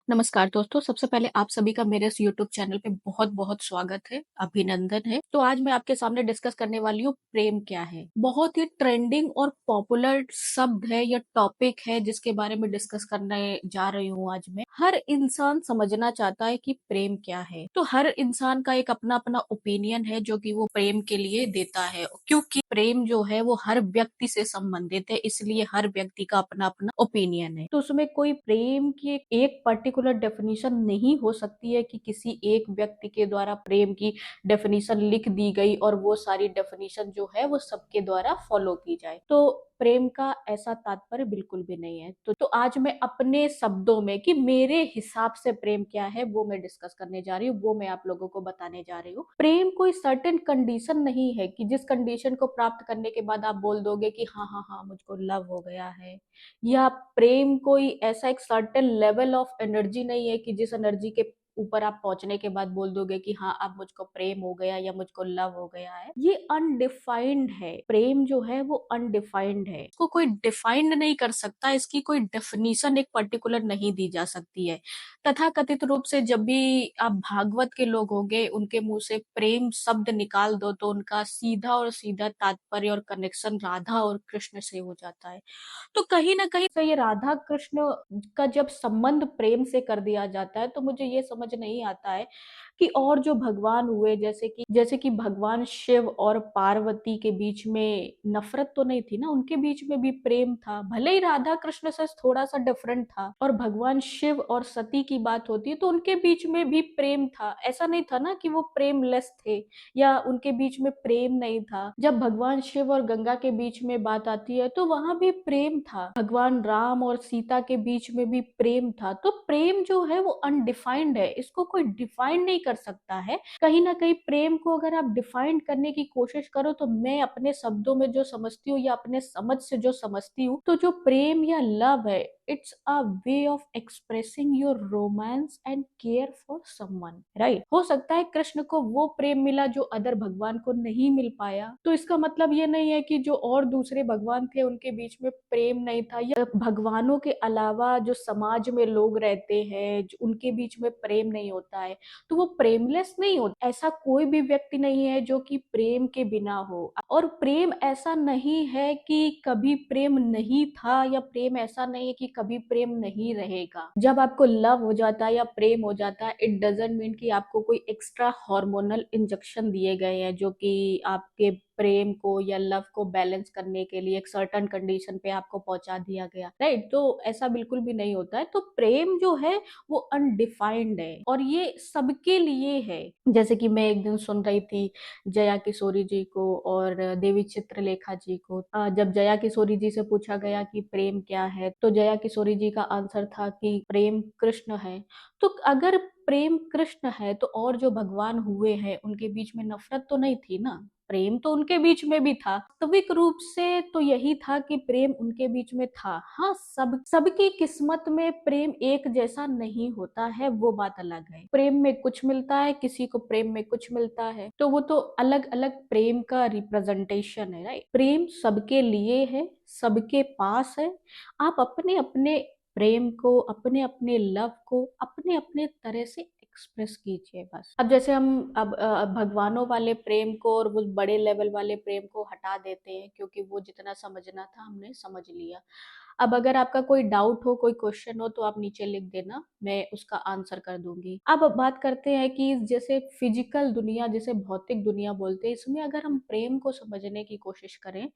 नमस्कार दोस्तों, सबसे पहले आप सभी का मेरे इस यूट्यूब चैनल पे बहुत-बहुत स्वागत है, अभिनंदन है। तो आज मैं आपके सामने डिस्कस करने वाली हूँ प्रेम क्या है। बहुत ही ट्रेंडिंग और पॉपुलर शब्द है या टॉपिक है जिसके बारे में डिस्कस करने जा रही हूँ आज मैं। हर इंसान समझना चाहता है कि प्रेम क्या है। तो हर इंसान का एक अपना-अपना ओपिनियन है जो कि वो प्रेम के लिए देता है। क्योंकि प्रेम जो है वो हर व्यक्ति से संबंधित है, इसलिए हर व्यक्ति का अपना-अपना ओपिनियन है। तो उसमें कोई प्रेम की एक पर्टिकुलर डेफिनेशन नहीं हो सकती है कि किसी एक व्यक्ति के द्वारा प्रेम की डेफिनेशन लिख दी गई और वो सारी डेफिनेशन जो है वो सबके द्वारा फॉलो की जाए। तो प्रेम का ऐसा तात्पर्य बिल्कुल भी नहीं है। तो आज मैं अपने शब्दों में कि मेरे हिसाब से प्रेम क्या है वो मैं डिस्कस करने जा रही हूँ, वो मैं आप लोगों को बताने जा रही हूँ। प्रेम कोई सर्टेन कंडीशन नहीं है कि जिस कंडीशन को प्राप्त करने के बाद आप बोल दोगे कि हाँ हाँ हाँ मुझको लव हो गया है, या प्रेम कोई ऐसा एक सर्टेन लेवल ऑफ एनर्जी नहीं है कि जिस एनर्जी के ऊपर आप पहुंचने के बाद बोल दोगे कि हाँ अब मुझको प्रेम हो गया या मुझको लव हो गया है। ये अनडिफाइंड है। प्रेम जो है वो अनडिफाइंड है, इसको कोई डिफाइंड नहीं कर सकता, इसकी कोई डेफिनेशन एक पर्टिकुलर नहीं दी जा सकती है। तथाकथित रूप से जब भी आप भागवत के लोग होंगे उनके मुंह से प्रेम शब्द निकाल दो तो उनका सीधा और सीधा तात्पर्य और कनेक्शन राधा और कृष्ण से हो जाता है। तो कहीं ना कहीं से ये राधा कृष्ण का जब संबंध प्रेम से कर दिया जाता है तो मुझे ये समझ नहीं आता है कि और जो भगवान हुए जैसे कि भगवान शिव और पार्वती के बीच में नफरत तो नहीं थी ना, उनके बीच में भी प्रेम था। भले ही राधा कृष्ण से थोड़ा सा डिफरेंट था। और भगवान शिव और सती की बात होती है तो उनके बीच में भी प्रेम था। ऐसा नहीं था ना कि वो प्रेमलेस थे या उनके बीच में प्रेम नहीं था। जब भगवान शिव और गंगा के बीच में बात आती है तो वहां भी प्रेम था। भगवान राम और सीता के बीच में भी प्रेम था। तो प्रेम जो है वो अनडिफाइंड है, इसको कोई डिफाइन नहीं कर सकता है। कहीं ना कहीं प्रेम को अगर आप डिफाइन करने की कोशिश करो तो मैं अपने शब्दों में जो समझती हूँ या अपने समझ से जो समझती हूँ, तो जो प्रेम या लव है, it's a way of expressing your romance and care for someone, right. हो सकता है कृष्ण को वो प्रेम मिला जो अदर भगवान को नहीं मिल पाया, तो इसका मतलब ये नहीं है कि जो और दूसरे भगवान थे उनके बीच में प्रेम नहीं था, या भगवानों के अलावा जो समाज में लोग रहते हैं उनके बीच में प्रेम नहीं होता है, तो वो प्रेमलेस नहीं होता। ऐसा कोई भी व्यक्ति नहीं है जो कि प्रेम के बिना हो। और प्रेम ऐसा नहीं है कि कभी प्रेम नहीं था, या प्रेम ऐसा नहीं है कि कभी प्रेम नहीं रहेगा। जब आपको लव हो जाता है या प्रेम हो जाता है, इट डजंट मीन कि आपको कोई एक्स्ट्रा हार्मोनल इंजेक्शन दिए गए हैं जो कि आपके प्रेम को या लव को बैलेंस करने के लिए एक सर्टन कंडीशन पे आपको पहुंचा दिया गया, राइट। तो ऐसा बिल्कुल भी नहीं होता है। तो प्रेम जो है वो अनडिफाइंड है और ये सबके लिए है। जैसे कि मैं एक दिन सुन रही थी जया किशोरी जी को और देवी चित्रलेखा जी को। जब जया किशोरी जी से पूछा गया कि प्रेम क्या है, तो जया किशोरी जी का आंसर था कि प्रेम कृष्ण है। तो अगर प्रेम कृष्ण है तो और जो भगवान हुए हैं उनके बीच में नफरत तो नहीं थी ना, प्रेम तो उनके बीच में भी था। वास्तविक रूप से तो यही था कि प्रेम उनके बीच में था। हाँ, सबकी किस्मत में प्रेम एक जैसा नहीं होता है, वो बात अलग है। प्रेम में कुछ मिलता है, किसी को प्रेम में कुछ मिलता है, तो वो तो अलग अलग प्रेम का रिप्रेजेंटेशन है, राइट। प्रेम सबके लिए है, सबके पास है। आप अपने अपने प्रेम को, अपने अपने लव को अपने अपने तरह से एक्सप्रेस कीजिए बस। अब जैसे हम भगवानों वाले प्रेम को और वो बड़े लेवल वाले प्रेम को हटा देते हैं क्योंकि वो जितना समझना था हमने समझ लिया। अब अगर आपका कोई डाउट हो, कोई क्वेश्चन हो, तो आप नीचे लिख देना, मैं उसका आंसर कर दूंगी। अब बात करते हैं कि जैसे फिजिकल दुनिया, जैसे भौतिक दुनिया बोलते हैं, इसमें अगर हम प्रेम को समझने की कोशिश करें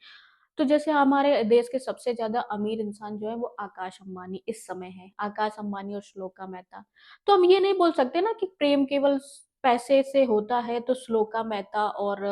तो जैसे हमारे देश के सबसे ज्यादा अमीर इंसान जो है वो आकाश अंबानी इस समय है, आकाश अंबानी और श्लोका मेहता। तो हम ये नहीं बोल सकते ना कि प्रेम केवल पैसे से होता है तो श्लोका मेहता और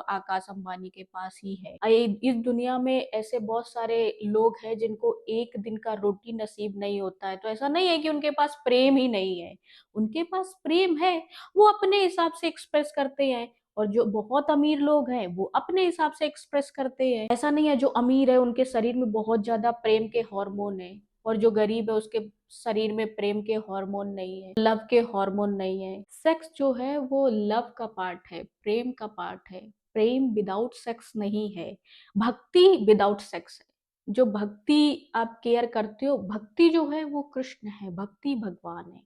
आकाश अंबानी के पास ही है। इस दुनिया में ऐसे बहुत सारे लोग हैं जिनको एक दिन का रोटी नसीब नहीं होता है, तो ऐसा नहीं है कि उनके पास प्रेम ही नहीं है, उनके पास प्रेम है, वो अपने हिसाब से एक्सप्रेस करते हैं। और जो बहुत अमीर लोग हैं वो अपने हिसाब से एक्सप्रेस करते हैं। ऐसा नहीं है जो अमीर है उनके शरीर में बहुत ज्यादा प्रेम के हार्मोन है और जो गरीब है उसके शरीर में प्रेम के हार्मोन नहीं है, लव के हार्मोन नहीं है। सेक्स जो है वो लव का पार्ट है, प्रेम का पार्ट है। प्रेम विदाउट सेक्स नहीं है, भक्ति विदाउट सेक्स है। जो भक्ति आप केयर करते हो, भक्ति जो है वो कृष्ण है, भक्ति भगवान है।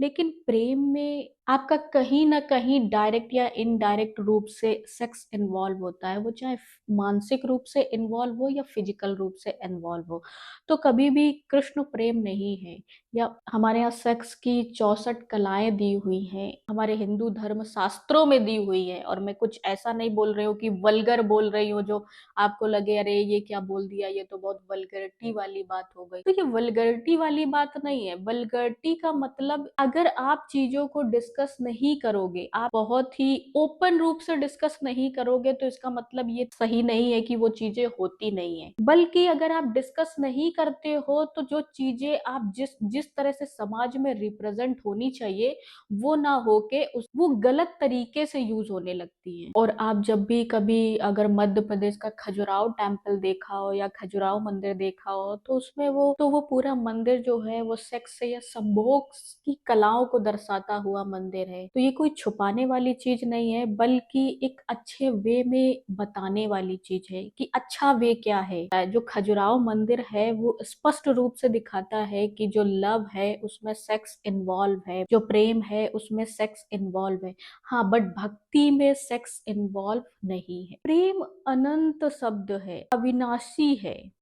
लेकिन प्रेम में आपका कहीं ना कहीं डायरेक्ट या इनडायरेक्ट रूप से सेक्स इन्वॉल्व होता है, वो चाहे मानसिक रूप से इन्वॉल्व हो या फिजिकल रूप से इन्वॉल्व हो। तो कभी भी कृष्ण प्रेम नहीं है। या हमारे यहाँ सेक्स की 64 कलाएं दी हुई हैं, हमारे हिंदू धर्म शास्त्रों में दी हुई है। और मैं कुछ ऐसा नहीं बोल रही हूँ कि वल्गर बोल रही हूँ जो आपको लगे अरे ये क्या बोल दिया, ये तो बहुत वल्गरिटी वाली बात हो गई। तो ये वल्गरिटी वाली बात नहीं है। वल्गरिटी का मतलब अगर आप चीजों को डिस्कस नहीं करोगे, आप बहुत ही ओपन रूप से डिस्कस नहीं करोगे, तो इसका मतलब ये सही नहीं है कि वो चीजें होती नहीं है। बल्कि अगर आप डिस्कस नहीं करते हो तो जो चीजें आप जिस जिस तरह से समाज में रिप्रेजेंट होनी चाहिए वो ना होके वो गलत तरीके से यूज होने लगती है। और आप जब भी कभी अगर मध्य प्रदेश का खजुराहो टेम्पल देखा हो या खजुराहो मंदिर देखा हो, तो उसमें वो पूरा मंदिर जो है वो सेक्स से या संभोग की कलाओं को दर्शाता हुआ मंदिर है। तो ये कोई छुपाने वाली चीज नहीं है, बल्कि एक अच्छे वे में बताने वाली चीज है कि अच्छा वे क्या है। जो खजुराहो मंदिर है वो स्पष्ट रूप से दिखाता है कि जो लव है उसमें सेक्स इन्वॉल्व है, जो प्रेम है उसमें सेक्स इन्वॉल्व है। हाँ, बट भक्ति में सेक्स इन्वॉल्व नहीं है। प्रेम अनंत शब्द है, अविनाशी है।